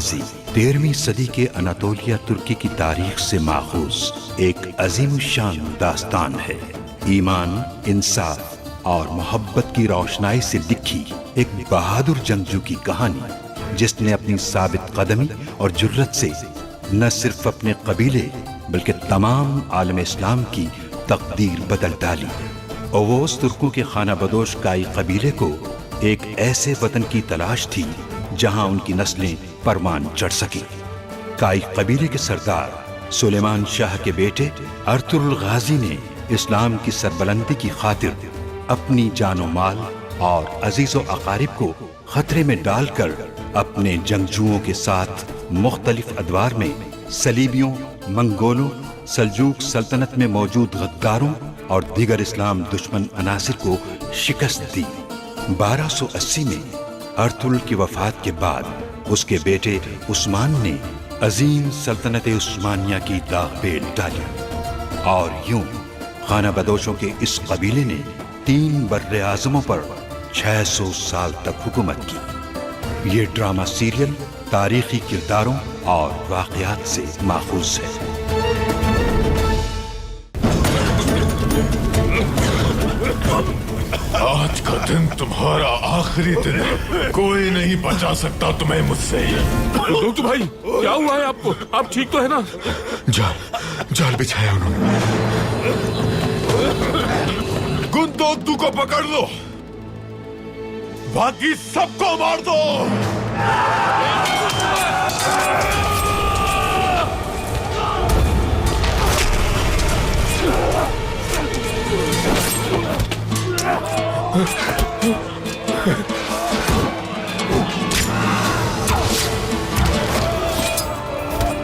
غازی 13ویں صدی کے اناطولیہ ترکی کی تاریخ سے ماخوذ ایک عظیم الشان داستان ہے۔ ایمان، انصاف اور محبت کی روشنائی سے لکھی ایک بہادر جنگجو کی کہانی، جس نے اپنی ثابت قدمی اور جرت سے نہ صرف اپنے قبیلے بلکہ تمام عالم اسلام کی تقدیر بدل ڈالی۔ اووس ترکوں کے خانہ بدوش کائی قبیلے کو ایک ایسے وطن کی تلاش تھی جہاں ان کی نسلیں پروان چڑھ سکیں۔ کائی قبیلے کے سردار سلیمان شاہ کے بیٹے ارطغرل غازی نے اسلام کی سربلندی کی خاطر اپنی جان و مال اور عزیز و اقارب کو خطرے میں ڈال کر اپنے جنگجوؤں کے ساتھ مختلف ادوار میں صلیبیوں، منگولوں، سلجوق سلطنت میں موجود غداروں اور دیگر اسلام دشمن عناصر کو شکست دی۔ 1280 میں ارطغرل کی وفات کے بعد اس کے بیٹے عثمان نے عظیم سلطنت عثمانیہ کی داغ بیل ڈالی، اور یوں خانہ بدوشوں کے اس قبیلے نے 3 بر اعظموں پر 600 سال تک حکومت کی۔ یہ ڈرامہ سیریل تاریخی کرداروں اور واقعات سے ماخوذ ہے۔ آج کا دن تمہارا آخری دن ہے، کوئی نہیں بچا سکتا تمہیں مجھ سے۔ ڈاکٹر بھائی، کیا ہوا ہے آپ کو؟ آپ ٹھیک تو ہے نا؟ جال بچھایا انہوں نے۔ گندوکتو کو پکڑ لو، باقی سب کو مار دو۔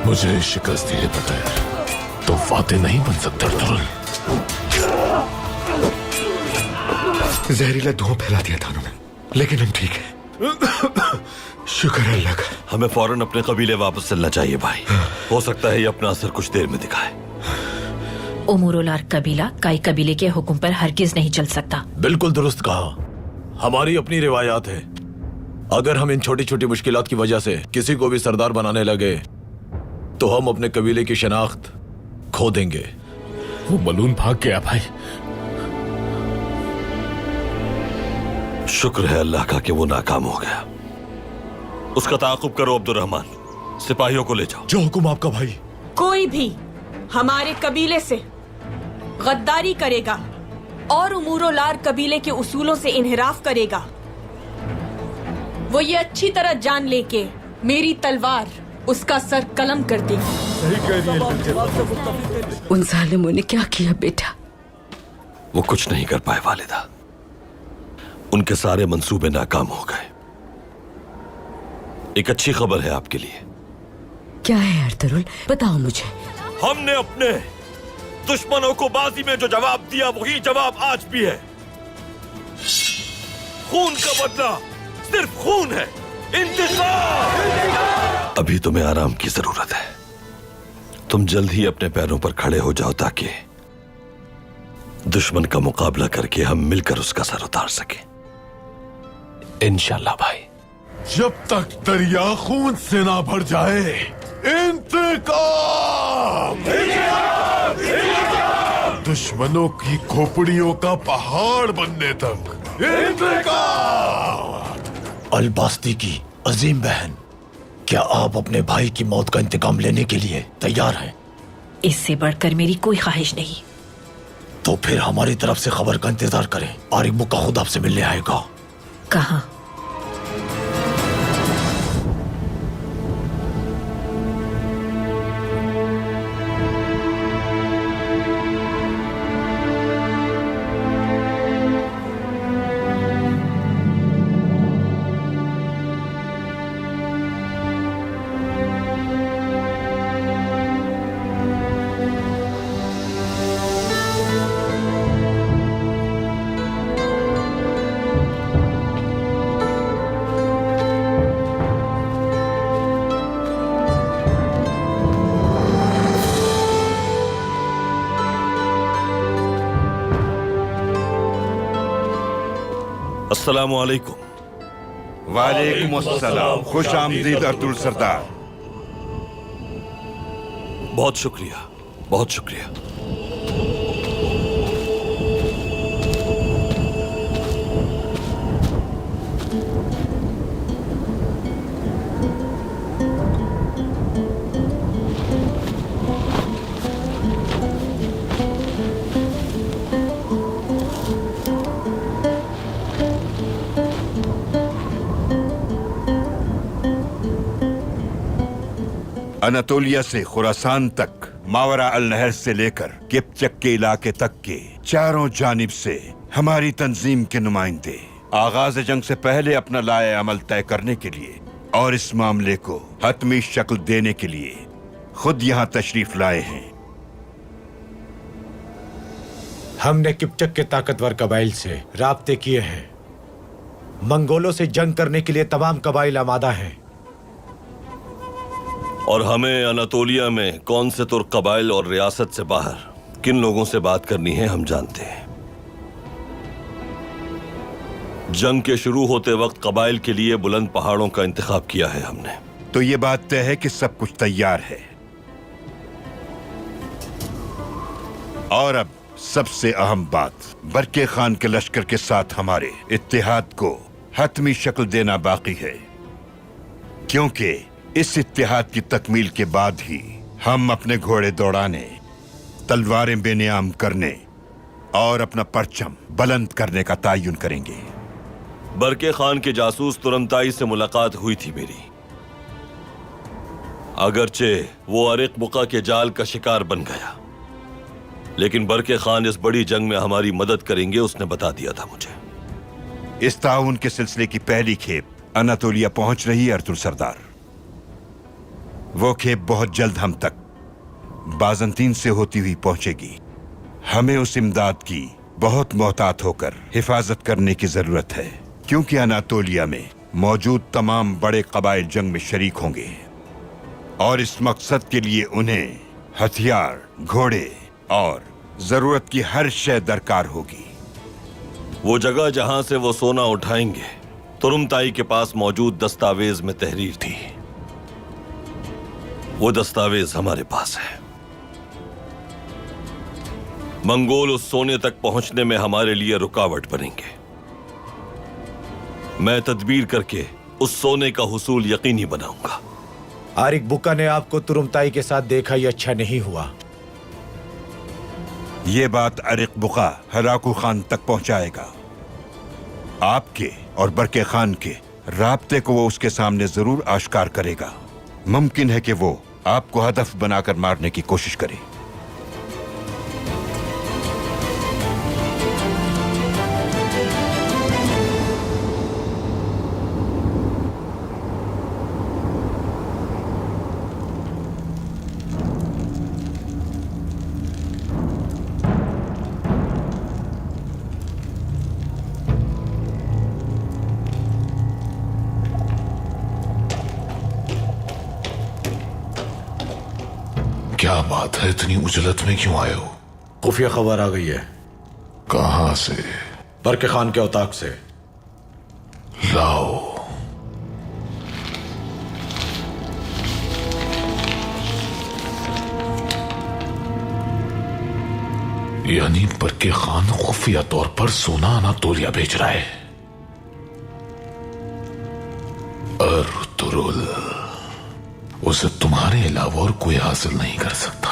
مجھے شکست دیے بغیر تو فاتح نہیں بن سکتا ارطغرل۔ زہریلا دھواں پھیلا دیا تھا انہوں نے، لیکن ہم ٹھیک ہیں، شکر ہے اللہ کا۔ ہمیں فوراً اپنے قبیلے واپس چلنا چاہیے بھائی، ہو سکتا ہے یہ اپنا اثر کچھ دیر میں دکھائے۔ امورولار قبیلہ کائی قبیلے کے حکم پر ہرگز نہیں چل سکتا۔ بالکل درست کہا، ہماری اپنی روایات ہے۔ اگر ہم ان چھوٹی چھوٹی مشکلات کی وجہ سے کسی کو بھی سردار بنانے لگے تو ہم اپنے قبیلے کی شناخت کھو دیں گے۔ وہ ملون بھاگ گیا بھائی۔ شکر ہے اللہ کا کہ وہ ناکام ہو گیا۔ اس کا تعاقب کرو عبد الرحمن، سپاہیوں کو لے جاؤ۔ جو حکم آپ کا بھائی۔ کوئی بھی ہمارے قبیلے سے غداری کرے گا اور امورولار قبیلے کے اصولوں سے انحراف کرے گا، وہ یہ اچھی طرح جان لے کہ میری تلوار اس کا سر قلم کر دے گی۔ ان ظالموں نے کیا کیا بیٹا؟ وہ کچھ نہیں کر پائے والدہ، ان کے سارے منصوبے ناکام ہو گئے۔ ایک اچھی خبر ہے آپ کے لیے۔ کیا ہے ارطغرل؟ بتاؤ مجھے۔ ہم نے اپنے دشمنوں کو بازی میں جو جواب دیا وہی جواب آج بھی ہے۔ خون کا بدلہ صرف خون ہے، انتقام۔ ابھی تمہیں آرام کی ضرورت ہے، تم جلد ہی اپنے پیروں پر کھڑے ہو جاؤ تاکہ دشمن کا مقابلہ کر کے ہم مل کر اس کا سر اتار سکیں۔ انشاءاللہ بھائی۔ جب تک دریا خون سے نہ بھر جائے، انتقام! دشمنوں کی کھوپڑیوں کا پہاڑ بننے تک انتقام! الباستی کی عظیم بہن، کیا آپ اپنے بھائی کی موت کا انتقام لینے کے لیے تیار ہیں؟ اس سے بڑھ کر میری کوئی خواہش نہیں۔ تو پھر ہماری طرف سے خبر کا انتظار کریں، آرک بک کا خود آپ سے ملنے آئے گا۔ کہاں؟ السلام علیکم۔ वालेकुम अस्सलाम, खुश आमदीद अर्तुल सरदार। बहुत शुक्रिया, बहुत शुक्रिया। अनातोलिया से खुरासान तक, मावरा अल नहर से लेकर किपचक के इलाके तक के चारों जानिब से हमारी तंजीम के नुमाइंदे आगाज जंग से पहले अपना लाए अमल तय करने के लिए और इस मामले को हतमी शक्ल देने के लिए खुद यहाँ तशरीफ लाए हैं। हमने किपचक के ताकतवर कबाइल से राब्ते किए हैं। मंगोलों से जंग करने के लिए तमाम कबाइल आमादा हैं। और हमें अनातोलिया में कौन से तुर्क कबाइल और रियासत से बाहर किन लोगों से बात करनी है हम जानते हैं। जंग के शुरू होते वक्त कबाइल के लिए बुलंद पहाड़ों का इंतखाब किया है हमने। तो ये बात तय है कि सब कुछ तैयार है। और अब सबसे अहम बात, बरके खान के लश्कर के साथ हमारे इत्तेहाद को हतमी शक्ल देना बाकी है, क्योंकि इस इत्तेहाद की तकमील के बाद ही हम अपने घोड़े दौड़ाने, तलवारें बेनियाम करने और अपना परचम बुलंद करने का तायुन करेंगे। बरके खान के जासूस तुरंताई से मुलाकात हुई थी मेरी। अगरचे वो अरिक बुका के जाल का शिकार बन गया, लेकिन बरके खान इस बड़ी जंग में हमारी मदद करेंगे, उसने बता दिया था मुझे। इस ताउन के सिलसिले की पहली खेप अनातोलिया पहुंच रही है अर्तुल सरदार। वो खेप बहुत जल्द हम तक बाजंतीन से होती हुई पहुंचेगी। हमें उस इमदाद की बहुत मोहतात होकर हिफाजत करने की जरूरत है, क्योंकि अनातोलिया में मौजूद तमाम बड़े कबाइल जंग में शरीक होंगे और इस मकसद के लिए उन्हें हथियार, घोड़े और जरूरत की हर शय दरकार होगी। वो जगह जहां से वो सोना उठाएंगे, तुरुमताई के पास मौजूद दस्तावेज में तहरीर थी। वो दस्तावेज हमारे पास है। मंगोल उस सोने तक पहुंचने में हमारे लिए रुकावट बनेंगे। मैं तदबीर करके उस सोने का हुसूल यकीनी बनाऊंगा। आरिक बुका ने आपको तुरुमताई के साथ देखा, ये अच्छा नहीं हुआ। ये बात अरिक बुका हलाकू खान तक पहुंचाएगा। आपके और बरके खान के राब्ते को वो उसके सामने जरूर आश्कार करेगा। मुमकिन है कि वो आपको हदफ बनाकर मारने की कोशिश करे। क्या बात है, इतनी उजलत में क्यों आए हो? खुफिया खबर आ गई है। कहां से? बरके खान के औताक से। लाओ। यानी बरके खान खुफिया तौर पर सोना अनातोलिया भेज रहा है। अर्तुरुल, उसे तुम्हारे अलावा और कोई हासिल नहीं कर सकता।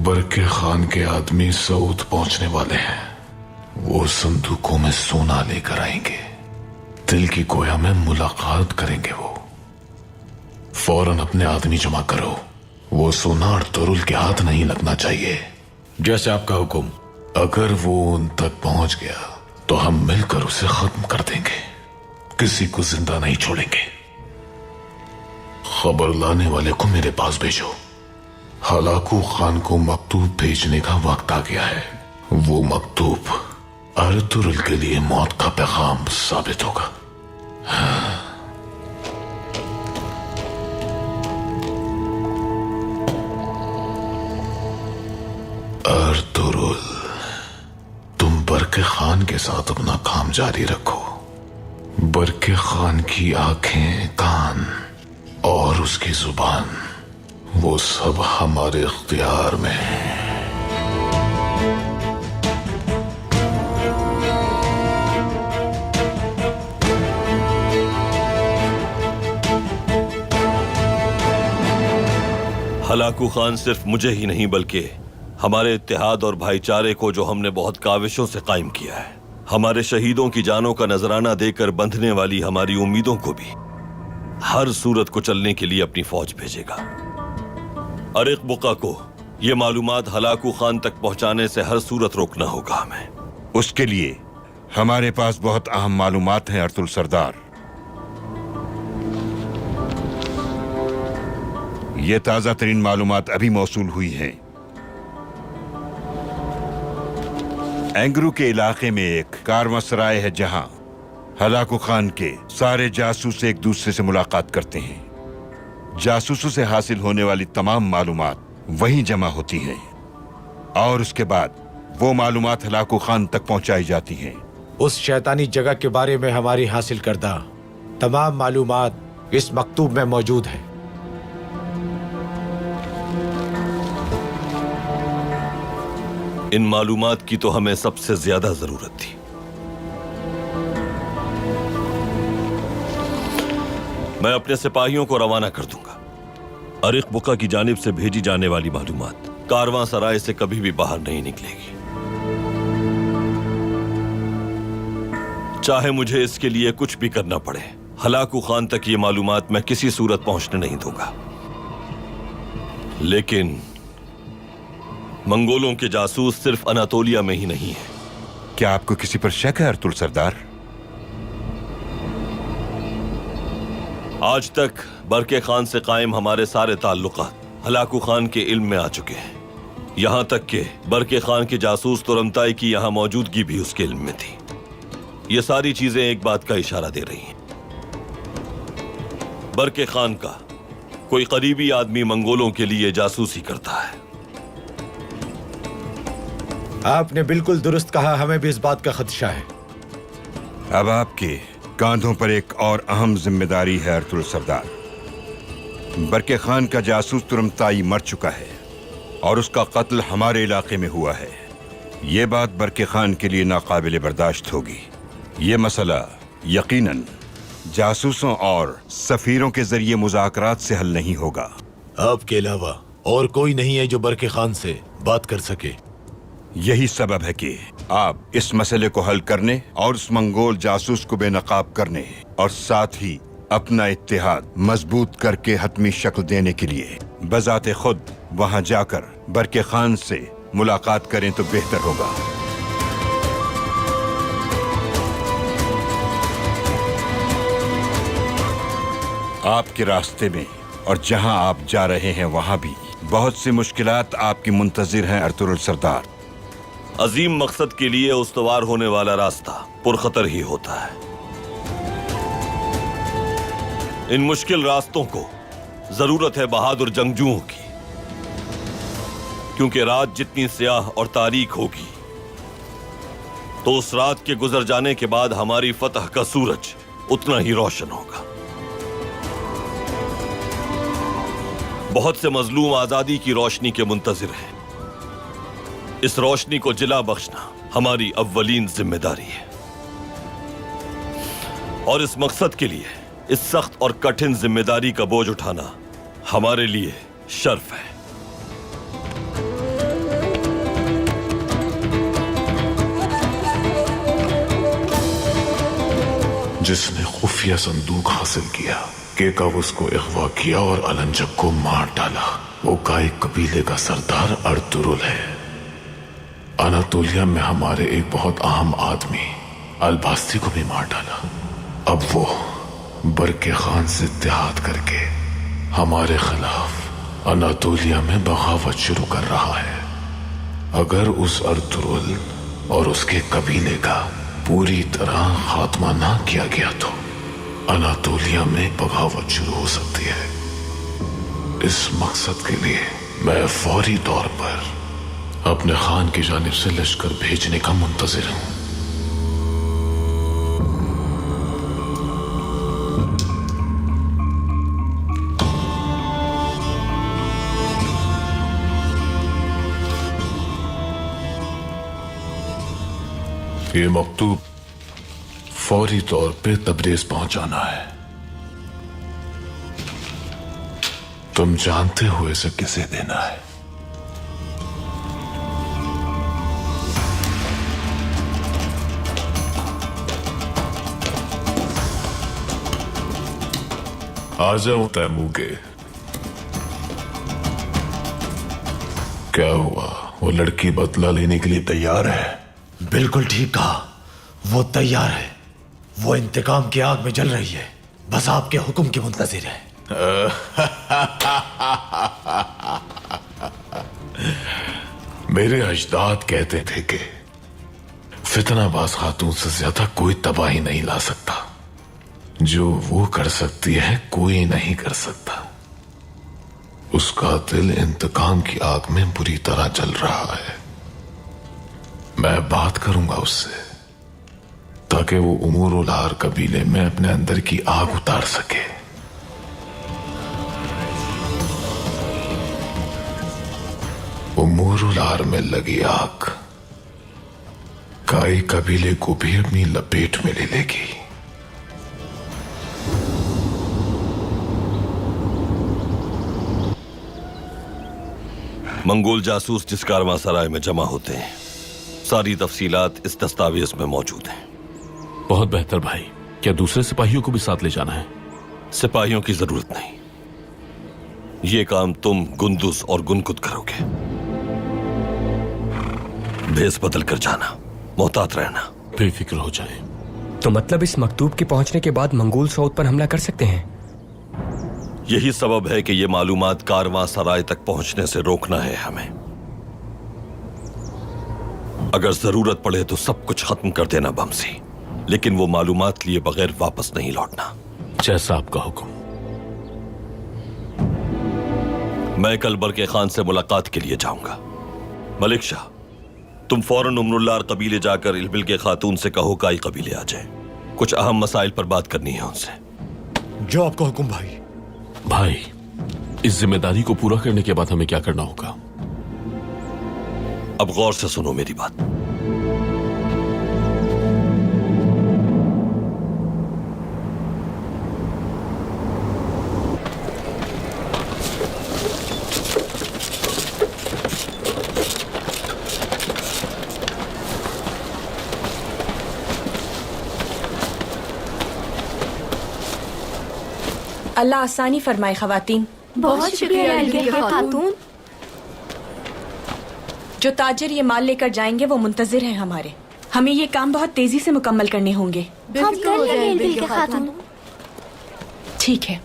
बरके खान के आदमी सऊद पहुंचने वाले हैं। वो संदूकों में सोना लेकर आएंगे। दिल की गोया में मुलाकात करेंगे। वो फौरन अपने आदमी जमा करो। वो सोना अर्तुरुल के हाथ नहीं लगना चाहिए। जैसे आपका हुक्म। अगर वो उन तक पहुंच गया तो हम मिलकर उसे खत्म कर देंगे। किसी को जिंदा नहीं छोड़ेंगे। खबर लाने वाले को मेरे पास भेजो। हलाकू खान को मकतूब भेजने का वक्त आ गया है। वो मकतूब अर्तुरुल के लिए मौत का पैगाम साबित होगा। अर्तुरुल, तुम برقع خان کے ساتھ اپنا کام جاری رکھو. برقع خان کی آنکھیں، کان اور اس کی زبان، وہ سب ہمارے اختیار میں ہیں. ہلاکو خان صرف مجھے ہی نہیں بلکہ ہمارے اتحاد اور بھائی چارے کو جو ہم نے بہت کاوشوں سے قائم کیا ہے، ہمارے شہیدوں کی جانوں کا نذرانہ دے کر بندھنے والی ہماری امیدوں کو بھی ہر صورت کو چلنے کے لیے اپنی فوج بھیجے گا. عرق بقا کو یہ معلومات ہلاکو خان تک پہنچانے سے ہر صورت روکنا ہوگا ہمیں. اس کے لیے ہمارے پاس بہت اہم معلومات ہیں ارطغرل سردار. یہ تازہ ترین معلومات ابھی موصول ہوئی ہیں. اینگرو کے علاقے میں ایک کارواں سرائے ہے جہاں ہلاکو خان کے سارے جاسوس ایک دوسرے سے ملاقات کرتے ہیں. جاسوسوں سے حاصل ہونے والی تمام معلومات وہیں جمع ہوتی ہیں اور اس کے بعد وہ معلومات ہلاکو خان تک پہنچائی جاتی ہیں. اس شیطانی جگہ کے بارے میں ہماری حاصل کردہ تمام معلومات اس مکتوب میں موجود ہیں. ان معلومات کی تو ہمیں سب سے زیادہ ضرورت تھی. میں اپنے سپاہیوں کو روانہ کر دوں گا. عرق بقا کی جانب سے بھیجی جانے والی معلومات کارواں سرائے سے کبھی بھی باہر نہیں نکلے گی، چاہے مجھے اس کے لیے کچھ بھی کرنا پڑے. ہلاکو خان تک یہ معلومات میں کسی صورت پہنچنے نہیں دوں گا. لیکن منگولوں کے جاسوس صرف اناتولیا میں ہی نہیں ہیں. کیا آپ کو کسی پر شک ہے ارطغرل سردار؟ آج تک برقع خان سے قائم ہمارے سارے تعلقات ہلاکو خان کے علم میں آ چکے ہیں. یہاں تک کہ برقع خان کے جاسوس تورمتائی کی یہاں موجودگی بھی اس کے علم میں تھی. یہ ساری چیزیں ایک بات کا اشارہ دے رہی ہیں. برقع خان کا کوئی قریبی آدمی منگولوں کے لیے جاسوسی کرتا ہے. آپ نے بالکل درست کہا، ہمیں بھی اس بات کا خدشہ ہے. اب آپ کے کاندھوں پر ایک اور اہم ذمہ داری ہے ارطغرل سردار. برقع خان کا جاسوس تورمتائی مر چکا ہے اور اس کا قتل ہمارے علاقے میں ہوا ہے. یہ بات برقع خان کے لیے ناقابل برداشت ہوگی. یہ مسئلہ یقیناً جاسوسوں اور سفیروں کے ذریعے مذاکرات سے حل نہیں ہوگا. آپ کے علاوہ اور کوئی نہیں ہے جو برقع خان سے بات کر سکے. یہی سبب ہے کہ آپ اس مسئلے کو حل کرنے اور اس منگول جاسوس کو بے نقاب کرنے اور ساتھ ہی اپنا اتحاد مضبوط کر کے حتمی شکل دینے کے لیے بذات خود وہاں جا کر برقع خان سے ملاقات کریں تو بہتر ہوگا. آپ کے راستے میں اور جہاں آپ جا رہے ہیں وہاں بھی بہت سی مشکلات آپ کی منتظر ہیں ارطغرل سردار. عظیم مقصد کے لیے استوار ہونے والا راستہ پرخطر ہی ہوتا ہے. ان مشکل راستوں کو ضرورت ہے بہادر جنگجوؤں کی، کیونکہ رات جتنی سیاہ اور تاریک ہوگی تو اس رات کے گزر جانے کے بعد ہماری فتح کا سورج اتنا ہی روشن ہوگا. بہت سے مظلوم آزادی کی روشنی کے منتظر ہیں. اس روشنی کو جلا بخشنا ہماری اولین ذمہ داری ہے اور اس مقصد کے لیے اس سخت اور کٹھن ذمہ داری کا بوجھ اٹھانا ہمارے لیے شرف ہے. جس نے خفیہ صندوق حاصل کیا، کیکاو اس کو اغوا کیا اور النجک کو مار ڈالا، وہ کائی قبیلے کا سردار ارطغرل ہے. اناتولیا میں ہمارے ایک بہت اہم آدمی الباستی کو بھی مار ڈالا. اب وہ برقع خان سے اتحاد کر کے ہمارے خلاف اناتولیا میں بغاوت شروع کر رہا ہے. اگر اس ارطغرل اور اس کے قبیلے کا پوری طرح خاتمہ نہ کیا گیا تو اناتولیا میں بغاوت شروع ہو سکتی ہے. اس مقصد کے لیے میں فوری طور پر اپنے خان کی جانب سے لشکر بھیجنے کا منتظر ہوں. ये मकतूब फौरी तौर पे तबरेज पहुंचाना है। तुम जानते हो इसे किसे देना है। आ जाओ तैमूगे। क्या हुआ, वो लड़की बदला लेने के लिए तैयार है? बिल्कुल ठीक कहा, वो तैयार है। वो इंतकाम की आग में जल रही है, बस आपके हुक्म की मुंतजिर है। मेरे अजदाद कहते थे कि फितनाबाज खातून से ज्यादा कोई तबाही नहीं ला सकता। जो वो कर सकती है कोई नहीं कर सकता। उसका दिल इंतकाम की आग में बुरी तरह जल रहा है। मैं बात करूंगा उससे ताकि वो उमूरुल आर कबीले में अपने अंदर की आग उतार सके। उमूरुल आर में लगी आग काई कबीले को भी अपनी लपेट में ले लेगी। मंगोल जासूस जिस कारवां सराय में जमा होते हैं, सारी तफसीलात इस दस्तावेज में मौजूद हैं। बहुत बेहतर भाई। क्या दूसरे सिपाहियों को भी साथ ले जाना है? सिपाहियों की जरूरत नहीं, ये काम तुम गुंदुस और गुनकुत करोगे। भेस बदल कर जाना, मोहतात रहना। बेफिक्र हो जाए। तो मतलब इस मकतूब के पहुंचने के बाद मंगोल सऊद पर हमला कर सकते हैं? यही सबब है कि ये मालूमात कारवां सराय तक पहुंचने से रोकना है हमें। अगर जरूरत पड़े तो सब कुछ खत्म कर देना बमसी, लेकिन वो मालूमात लिए बगैर वापस नहीं लौटना। जैसा आपका हुक्म। मैं कल बरके खान से मुलाकात के लिए जाऊंगा। मलिक शाह, तुम फौरन उमरुल्लाह कबीले जाकर इलबिल के खातून से कहो काई कबीले आ जाए। कुछ अहम मसाइल पर बात करनी है उनसे। जो आपका हुक्म भाई। भाई, इस जिम्मेदारी को पूरा करने के बाद हमें क्या करना होगा? अब गौर से सुनो मेरी बात। अल्लाह आसानी फरमाए खवातीन। बहुत शुक्रिया इल्बिल के खातून। जो ताजिर ये माल लेकर जाएंगे वो मुंतजिर हैं हमारे। हमें ये काम बहुत तेजी से मुकम्मल करने होंगे। हम कर लेंगे इल्बिल के खातून। ठीक है।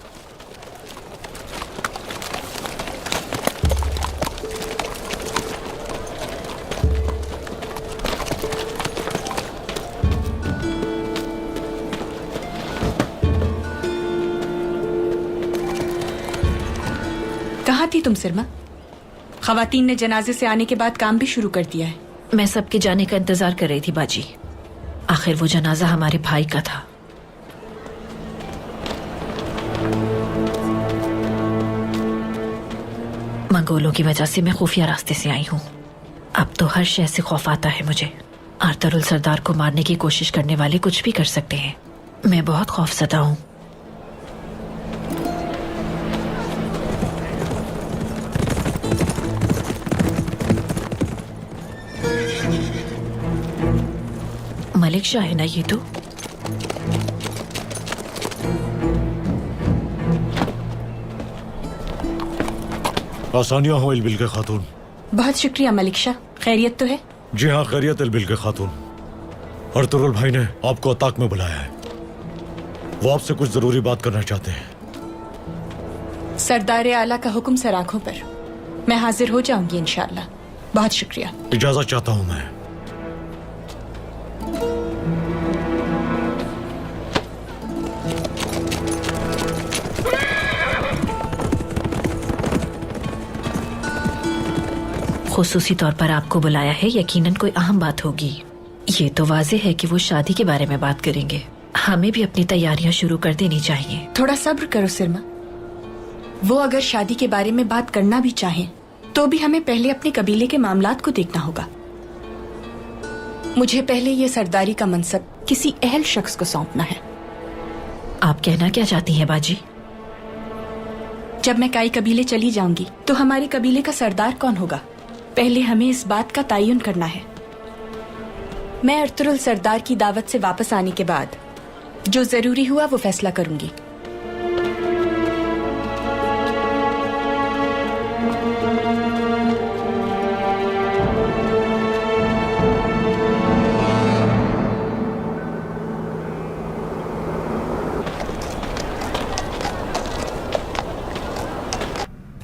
कहाँ थी तुम सिरमा? खवातीन ने जनाजे से आने के बाद काम भी शुरू कर दिया है। मैं सबके जाने का इंतजार कर रही थी बाजी। आखिर वो जनाजा हमारे भाई का था। मंगोलों की वजह से मैं खुफिया रास्ते से आई हूँ। अब तो हर शय से खौफ आता है मुझे। आर्तरुल सरदार को मारने की कोशिश करने वाले कुछ भी कर सकते हैं। मैं बहुत खौफजदा हूँ। मलिक शाह है ना ये तो? आसानियां हो इल्बिल के खातून। बहुत शुक्रिया मलिक शाह। खैरियत तो है? जी हाँ, खैरियत इल्बिल के खातून। अर्तुरुल भाई ने आपको अताक में बुलाया है। वो आपसे कुछ जरूरी बात करना चाहते हैं। सरदार आला का हुक्म सर आंखों पर। मैं हाजिर हो जाऊंगी इंशाअल्लाह। बहुत शुक्रिया। इजाजत चाहता हूं मैं। खुसूसी तौर पर आपको बुलाया है, यकीनन कोई अहम बात होगी। ये तो वाज़ेह है कि वो शादी के बारे में बात करेंगे। हमें भी अपनी तैयारियां शुरू कर देनी चाहिए। थोड़ा सब्र करो सिरमा। वो अगर शादी के बारे में बात करना भी चाहें तो भी हमें पहले अपने कबीले के मामलात को देखना होगा। मुझे पहले ये सरदारी का मनसब किसी अहल शख्स को सौंपना है। आप कहना क्या चाहती हैं बाजी? जब मैं काई कबीले चली जाऊंगी तो हमारे कबीले का सरदार कौन होगा? पहले हमें इस बात का तयन करना है। मैं अर्तुरुल सरदार की दावत से वापस आने के बाद जो जरूरी हुआ वो फैसला करूंगी।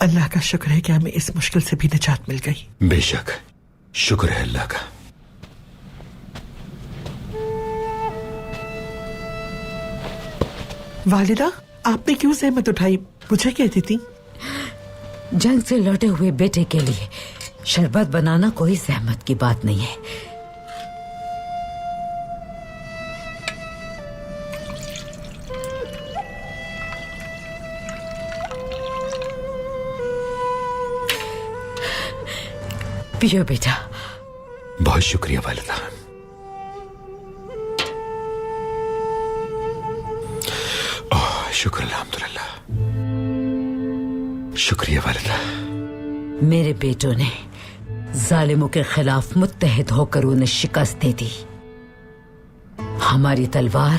अल्लाह का शुक्र है कि हमें इस मुश्किल से भी निजात मिल गई। बेशक शुक्र है अल्लाह का। वालिदा, आपने क्यों जहमत उठाई? मुझे कहती थी। जंग से लौटे हुए बेटे के लिए शरबत बनाना कोई जहमत की बात नहीं है। पियो बेटा। बहुत शुक्रिया वालिदा। शुक्र अल्हम्दुलिल्लाह। शुक्रिया वालिदा। मेरे बेटों ने जालिमों के खिलाफ मुत्तहिद होकर उन्हें शिकस्त दे दी। हमारी तलवार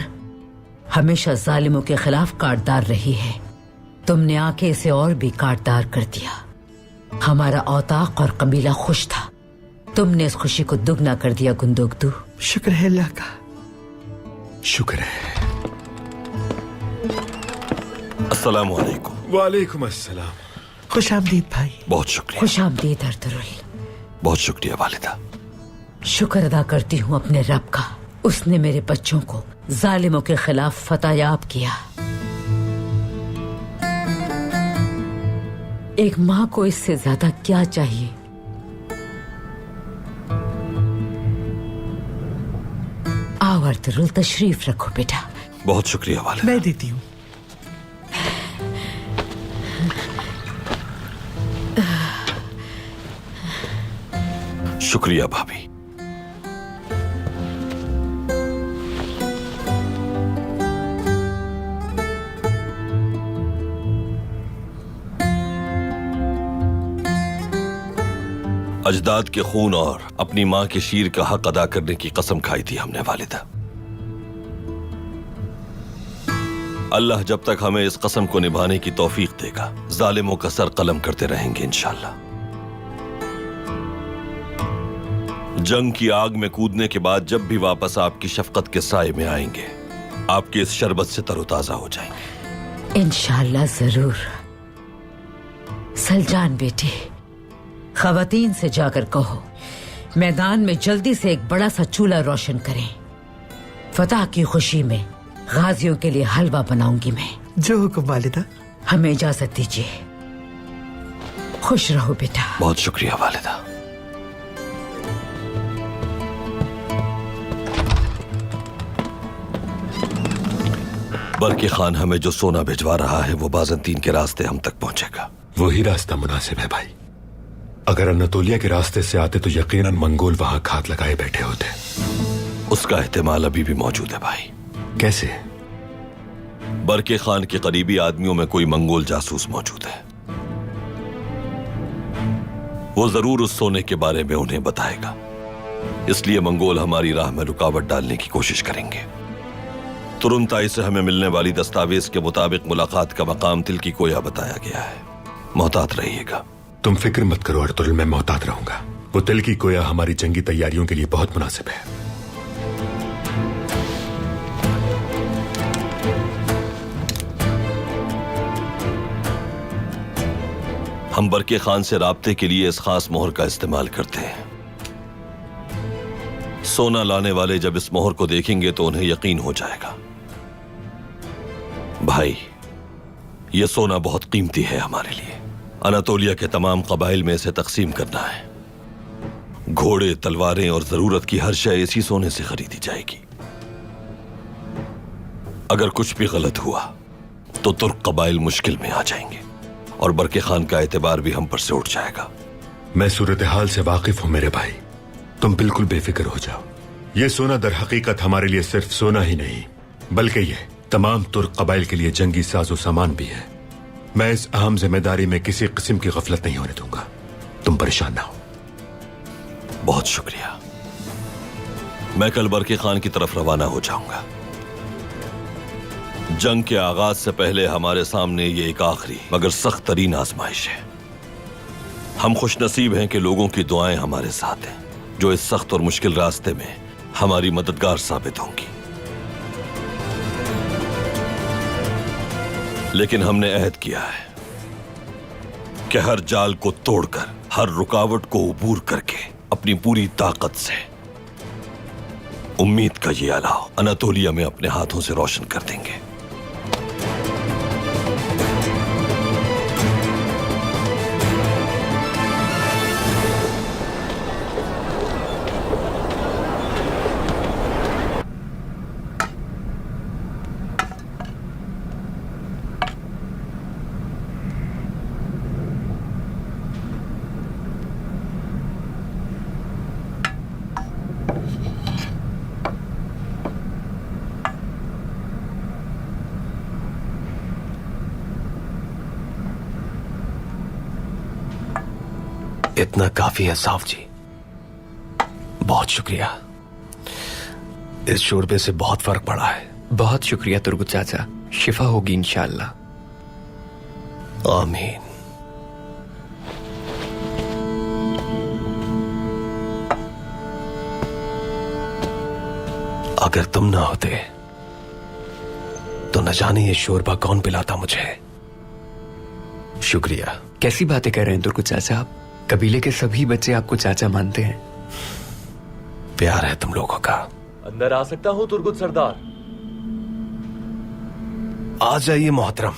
हमेशा जालिमों के खिलाफ काटदार रही है। तुमने आके इसे और भी काटदार कर दिया। हमारा औताक और कबीला खुश था। तुमने इस खुशी को दुगना कर दिया गुंदोगदू। शुक्र है अल्लाह का। शुक्र है। अस्सलाम वालेकुम। वालेकुम अस्सलाम। खुश आमदीद भाई। बहुत शुक्रिया। खुश आमदीद अर्तुरुल। बहुत शुक्रिया वालिदा। शुक्र अदा करती हूँ अपने रब का। उसने मेरे बच्चों को जालिमों के खिलाफ फतहयाब किया। एक माँ को इससे ज्यादा क्या चाहिए? आओ अर्तुरुल, तशरीफ रखो बेटा। बहुत शुक्रिया वालिदा। मैं देती हूँ। शुक्रिया भाभी। अजदाद के खून और अपनी मां के शीर का हक अदा करने की कसम खाई थी हमने वालिदा। अल्लाह जब तक हमें इस कसम को निभाने की तौफीक देगा, जालिमों का सर कलम करते रहेंगे इंशाअल्लाह। जंग की आग में कूदने के बाद जब भी वापस आपकी शफकत के साए में आएंगे, आपके इस शरबत से तरोताजा हो जाएंगे इंशाअल्लाह। जरूर। सलजान बेटे, खवातीन से जाकर कहो मैदान में जल्दी से एक बड़ा सा चूल्हा रोशन करें। फतह की खुशी में गाजियों के लिए हलवा बनाऊंगी मैं। जो हुक्म वालिदा। हमें इजाजत दीजिए। खुश रहो बेटा। बहुत शुक्रिया वालिदा। बरके खान हमें जो सोना भिजवा रहा है वो बाज़ंतीन के रास्ते हम तक पहुंचेगा। वही रास्ता मुनासिब है भाई। अगर अनातोलिया के रास्ते से आते तो यकीनन मंगोल वहां घात लगाए बैठे होते। उसका एहतिमाल अभी भी मौजूद है भाई। कैसे? बरके खान के करीबी आदमियों में कोई मंगोल जासूस मौजूद है। वो जरूर उस सोने के बारे में उन्हें बताएगा। इसलिए मंगोल हमारी राह में रुकावट डालने की कोशिश करेंगे। तुरुंताई से हमें मिलने वाली दस्तावेज के मुताबिक मुलाकात का मकाम तिल की कोया बताया गया है। मोहतात रहिएगा। तुम फिक्र मत करो अर्तुरुल, मैं मोहतात रहूंगा। वो तिल की कोया हमारी जंगी तैयारियों के लिए बहुत मुनासिब है। हम बरके खान से राब्ते के लिए इस खास मोहर का इस्तेमाल करते हैं। सोना लाने वाले जब इस मोहर को देखेंगे तो उन्हें यकीन हो जाएगा। भाई, यह सोना बहुत कीमती है हमारे लिए। अनातोलिया के तमाम कबाइल में इसे तकसीम करना है। घोड़े, तलवारें और जरूरत की हर शय इसी सोने से खरीदी जाएगी। अगर कुछ भी गलत हुआ तो तुर्क कबाइल मुश्किल में आ जाएंगे और बरके खान का एतबार भी हम पर से उठ जाएगा। मैं सूरत हाल से वाकिफ हूं मेरे भाई, तुम बिल्कुल बेफिक्र हो जाओ। ये सोना दर हकीकत हमारे लिए सिर्फ सोना ही नहीं बल्कि ये तमाम तुर्क कबाइल के लिए जंगी साजो सामान भी है। मैं इस अहम जिम्मेदारी में किसी किस्म की गफलत नहीं होने दूंगा। तुम परेशान ना हो। बहुत शुक्रिया। मैं कल बरके खान की तरफ रवाना हो जाऊंगा। जंग के आगाज से पहले हमारे सामने ये एक आखिरी मगर सख्त तरीन आजमाइश है। हम खुशनसीब हैं कि लोगों की दुआएं हमारे साथ हैं, जो इस सख्त और मुश्किल रास्ते में हमारी मददगार साबित होंगी। लेकिन हमने अहद किया है कि हर जाल को तोड़कर, हर रुकावट को उबूर करके अपनी पूरी ताकत से उम्मीद का ये अलाव अनातोलिया में अपने हाथों से रोशन कर देंगे। इतना काफी है साहब जी, बहुत शुक्रिया। इस शोरबे से बहुत फर्क पड़ा है। बहुत शुक्रिया तुर्गुत चाचा, शिफा होगी इंशाअल्लाह। आमीन। अगर तुम ना होते तो न जाने ये शोरबा कौन पिलाता मुझे। शुक्रिया। कैसी बातें कह रहे हैं तुर्गुत चाचा आप? कबीले के सभी बच्चे आपको चाचा मानते हैं। प्यार है तुम लोगों का। अंदर आ सकता हूं तुर्गुत सरदार? आ जाइए मोहतरम।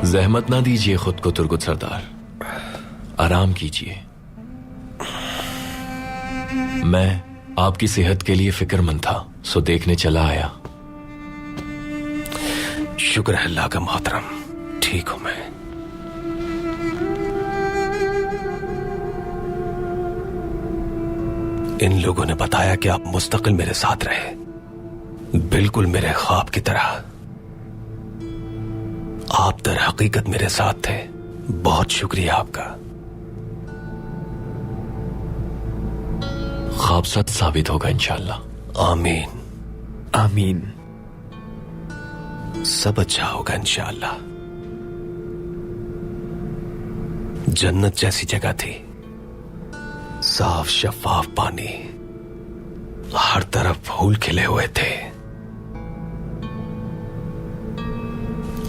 जहमत ना दीजिए खुद को तुर्गुत सरदार, आराम कीजिए। मैं आपकी सेहत के लिए फिक्रमंद था, सो देखने चला आया। शुक्र है अल्लाह का मोहतरम, ठीक हूं मैं। इन लोगों ने बताया कि आप मुस्तकिल मेरे साथ रहे, बिल्कुल मेरे ख्वाब की तरह। आप दर हकीकत मेरे साथ थे। बहुत शुक्रिया आपका। ख्वाब सच साबित होगा इंशाअल्लाह। आमीन आमीन। सब अच्छा होगा इंशाअल्लाह। जन्नत जैसी जगह थी, साफ शफाफ पानी, हर तरफ फूल खिले हुए थे।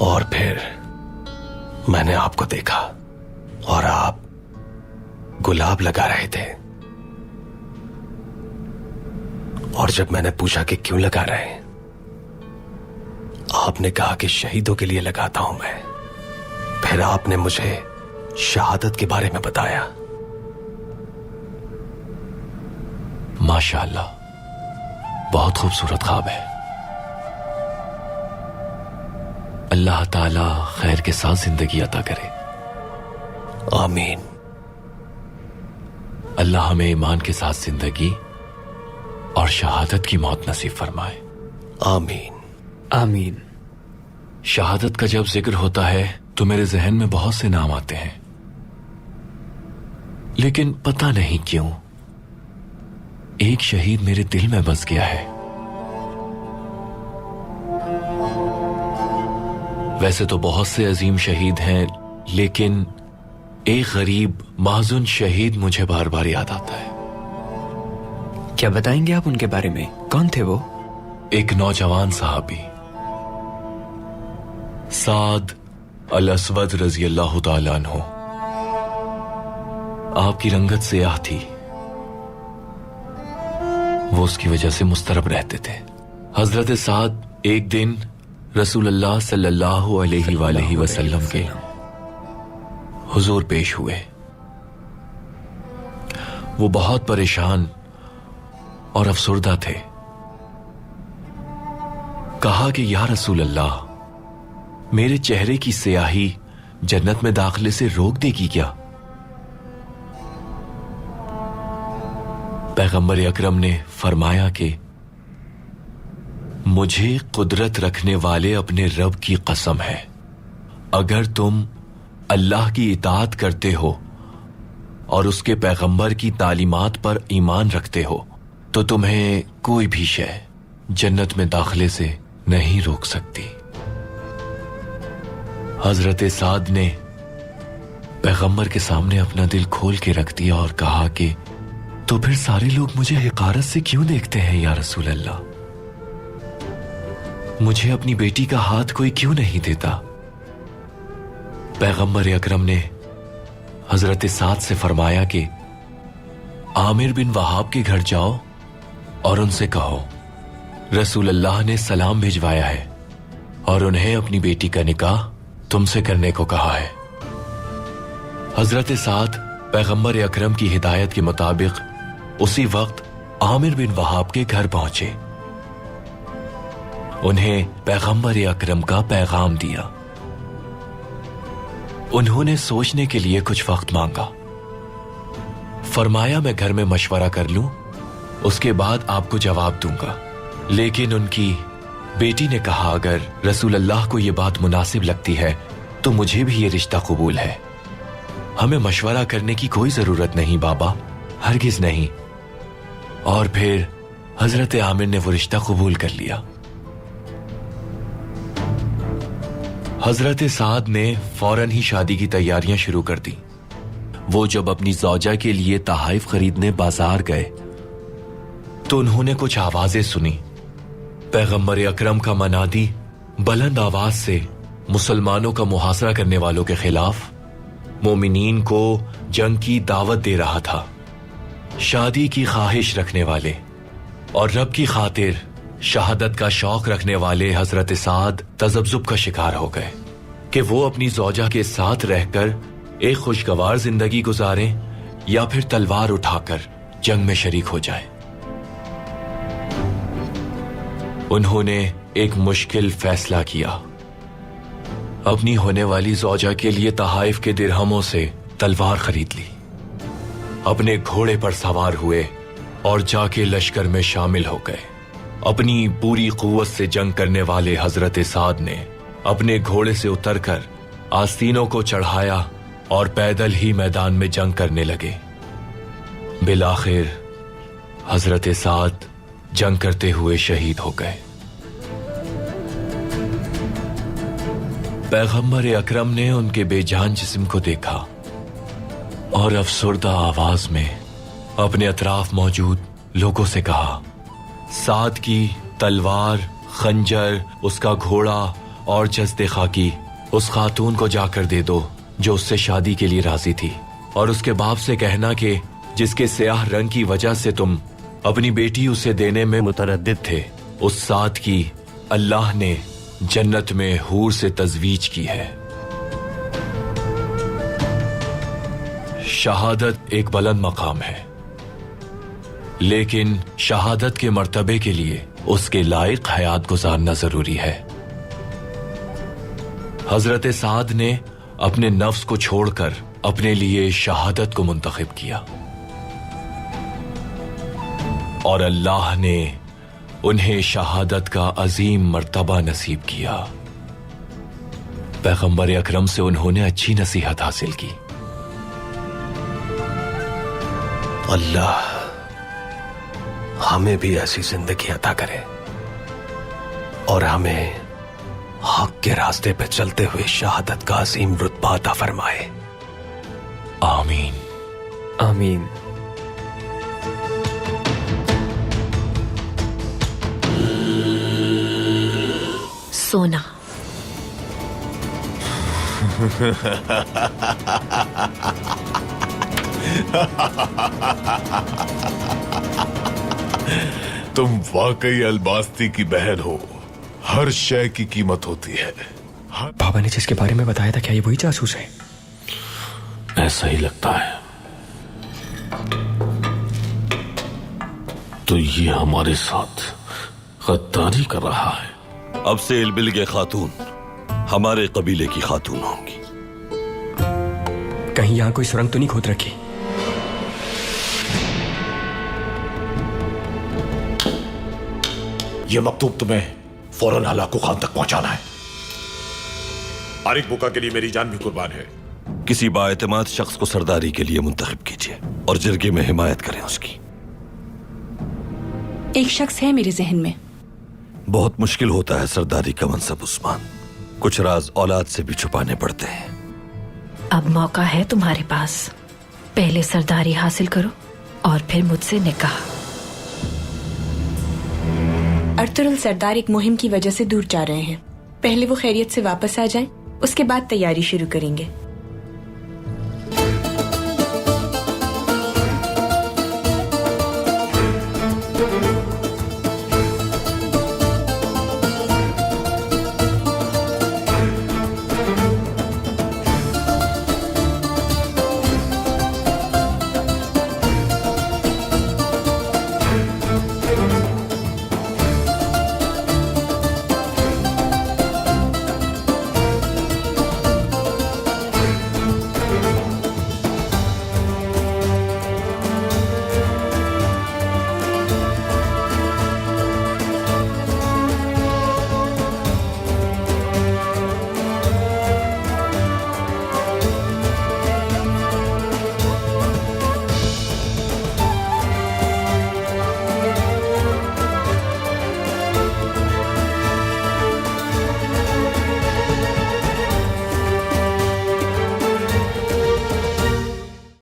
और फिर मैंने आपको देखा और आप गुलाब लगा रहे थे। और जब मैंने पूछा कि क्यों लगा रहे हैं, आपने कहा कि शहीदों के लिए लगाता हूं मैं। फिर आपने मुझे शहादत के बारे में बताया। माशाअल्लाह, बहुत खूबसूरत ख्वाब है। अल्लाह ताला खैर के साथ जिंदगी अता करे। आमीन। अल्लाह हमें ईमान के साथ जिंदगी और शहादत की मौत नसीब फरमाए। आमीन आमीन। शहादत का जब जिक्र होता है तो मेरे जहन में बहुत से नाम आते हैं, लेकिन पता नहीं क्यों एक शहीद मेरे दिल में बस गया है। वैसे तो बहुत से अजीम शहीद हैं, लेकिन एक गरीब माजून शहीद मुझे बार बार याद आता है। क्या बताएंगे आप उनके बारे में? कौन थे वो? एक नौजवान साहबी साद अल असवद रजी अल्लाह ताला अन्हु। आपकी रंगत सियाह थी, वो उसकी वजह से मुस्तरब रहते थे। हजरत साद एक दिन रसूल अल्लाह सल्लल्लाहु अलैहि वसल्लम के हुजूर पेश हुए। वो बहुत परेशान और अफसुर्दा थे। कहा कि या रसूल अल्लाह, मेरे चेहरे की स्याही जन्नत में दाखिले से रोक देगी क्या? पैगंबर अकरम ने फरमाया कि मुझे कुदरत रखने वाले अपने रब की कसम है, अगर तुम अल्लाह की इताअत करते हो और उसके पैगंबर की तालीमात पर ईमान रखते हो तो तुम्हें कोई भी शय जन्नत में दाखिले से नहीं रोक सकती। हजरत साद ने पैगंबर के सामने अपना दिल खोल के रख दिया और कहा कि तो फिर सारे लोग मुझे हिकारत से क्यों देखते हैं या रसूल अल्लाह? मुझे अपनी बेटी का हाथ कोई क्यों नहीं देता? पैगंबर अकरम ने हजरत साद से फरमाया कि आमिर बिन वहाब के घर जाओ और उनसे कहो रसूल अल्लाह ने सलाम भिजवाया है और उन्हें अपनी बेटी का निकाह तुमसे करने को कहा है। हजरत साद पैगंबर अकरम की हिदायत के मुताबिक उसी वक्त आमिर बिन वहाब के घर पहुंचे। उन्हें पैगंबर अकरम का पैगाम दिया। उन्होंने सोचने के लिए कुछ वक्त मांगा। फरमाया मैं घर में मशवरा कर लूं, उसके बाद आपको जवाब दूंगा। लेकिन उनकी बेटी ने कहा अगर रसूल अल्लाह को यह बात मुनासिब लगती है तो मुझे भी ये रिश्ता कबूल है। हमें मशवरा करने की कोई जरूरत नहीं बाबा, हरगिज नहीं। और फिर हजरत आमिर ने वो रिश्ता कबूल कर लिया। हजरत साद ने फौरन ही शादी की तैयारियां शुरू कर दी। वो जब अपनी ज़ौजा के लिए तहाइफ खरीदने बाजार गए तो उन्होंने कुछ आवाजें सुनी। पैगंबर अकरम का मनादी बुलंद आवाज से मुसलमानों का मुहासरा करने वालों के खिलाफ मोमिनीन को जंग की दावत दे रहा था। शादी की ख्वाहिश रखने वाले और रब की खातिर शहादत का शौक रखने वाले हजरत साद तजब्जुब का शिकार हो गए कि वो अपनी ज़ौजा के साथ रहकर एक खुशगवार जिंदगी गुजारें या फिर तलवार उठाकर जंग में शरीक हो जाए। उन्होंने एक मुश्किल फैसला किया। अपनी होने वाली ज़ौजा के लिए तहाइफ के दिरहमों से तलवार खरीद ली, अपने घोड़े पर सवार हुए और जाके लश्कर में शामिल हो गए। अपनी पूरी कुव्वत से जंग करने वाले हजरत साद ने अपने घोड़े से उतरकर आस्तीनों को चढ़ाया और पैदल ही मैदान में जंग करने लगे। बिलाखिर हजरत साद जंग करते हुए शहीद हो गए। पैगंबर अकरम ने उनके बेजान जिस्म को देखा और अफसुर्दा आवाज में अपने अतराफ मौजूद लोगों से कहा, साद की तलवार, खंजर, उसका घोड़ा और जस्ते खाकी उस खातून को जाकर दे दो जो उससे शादी के लिए राजी थी, और उसके बाप से कहना कि जिसके स्याह रंग की वजह से तुम अपनी बेटी उसे देने में मुतरद्दिद थे, उस साद की अल्लाह ने जन्नत में हूर से तजवीज की है। शहादत एक बुलंद मकाम है, लेकिन शहादत के मर्तबे के लिए उसके लायक हयात गुजारना जरूरी है। हजरत साद ने अपने नफ्स को छोड़कर अपने लिए शहादत को मुंतखब किया और अल्लाह ने उन्हें शहादत का अजीम मर्तबा नसीब किया। पैगंबर अकरम से उन्होंने अच्छी नसीहत हासिल की। अल्लाह हमें भी ऐसी जिंदगी अता करे और हमें हक के रास्ते पे चलते हुए शहादत का अजीम रुतबा अता फरमाए। आमीन आमीन। सोना तुम वाकई अलबास्ती की बहन हो। हर शय की कीमत होती है। बाबा ने जिसके बारे में बताया था, क्या ये वही जासूस है? ऐसा ही लगता है। तो ये हमारे साथ गद्दारी कर रहा है। अब से इल्बिल के खातून हमारे कबीले की खातून होंगी। कहीं यहां कोई सुरंग तो नहीं खोद रखी? ये मकतूब तुम्हें फौरन हलाकू खान तक पहुंचाना है। आरिक बुका के लिए मेरी जान भी कुर्बान है। किसी बाएतमाद शख्स को सरदारी के लिए मुंतखब कीजिए और जिरगे में हिमायत करें उसकी। एक शख्स है मेरे जहन में। बहुत मुश्किल होता है सरदारी का मनसब उस्मान, कुछ राज औलाद से भी छुपाने पड़ते हैं। अब मौका है तुम्हारे पास, पहले सरदारी हासिल करो और फिर मुझसे निकाह। अर्तुगरुल सरदार एक मुहिम की वजह से दूर जा रहे हैं। पहले वो खैरियत से वापस आ जाएं, उसके बाद तैयारी शुरू करेंगे।